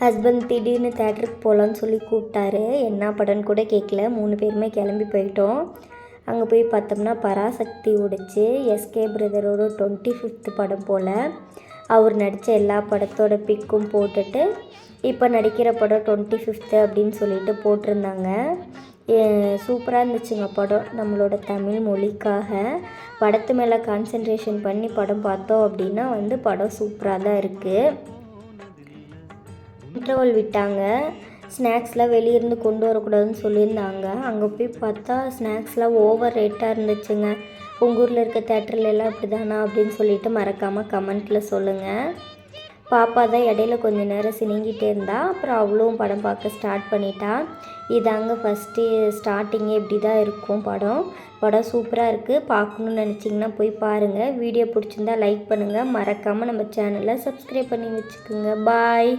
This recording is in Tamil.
ஹஸ்பண்ட் திடீர்னு தேட்டருக்கு போகலான்னு சொல்லி கூப்பிட்டாரு. என்ன படம்னு கூட கேட்கல. 3 பேருமே கிளம்பி போயிட்டோம். அங்கே போய் பார்த்தோம்னா பராசக்தி ஓடிச்சு. எஸ்கே பிரதரோட 25th படம் போல். அவர் நடித்த எல்லா படத்தோட பிக்கும் போட்டுட்டு இப்போ நடிக்கிற படம் 25th அப்படின்னு சொல்லிட்டு போட்டிருந்தாங்க. சூப்பராக இருந்துச்சுங்க படம். நம்மளோட தமிழ் மொழிக்காக படத்து மேலே கான்சன்ட்ரேஷன் பண்ணி படம் பார்த்தோம் அப்படின்னா படம் சூப்பராக தான் இருக்குது. இன்டர்வல் விட்டாங்க. ஸ்நாக்ஸ்லாம் வெளியிருந்து கொண்டு வரக்கூடாதுன்னு சொல்லியிருந்தாங்க. அங்கே போய் பார்த்தா ஸ்நாக்ஸ்லாம் ஓவர் ரேட்டாக இருந்துச்சுங்க. உங்கள் ஊரில் இருக்க தேட்டர்லாம் இப்படி தானா அப்படின்னு சொல்லிட்டு மறக்காமல் கமெண்ட்டில் சொல்லுங்கள். பாப்பா தான் இடையில கொஞ்சம் நேரம் சினிங்கிட்டே இருந்தா. அப்புறம் அவளும் படம் பார்க்க ஸ்டார்ட் பண்ணிட்டா. இதாங்க ஃபஸ்ட்டு ஸ்டார்டிங்கே இப்படி தான் இருக்கும் படம் சூப்பராக இருக்குது. பார்க்கணுன்னு நினச்சிங்கன்னா போய் பாருங்கள். வீடியோ பிடிச்சிருந்தா லைக் பண்ணுங்கள். மறக்காமல் நம்ம சேனலை சப்ஸ்கிரைப் பண்ணி வச்சுக்கோங்க. பாய்.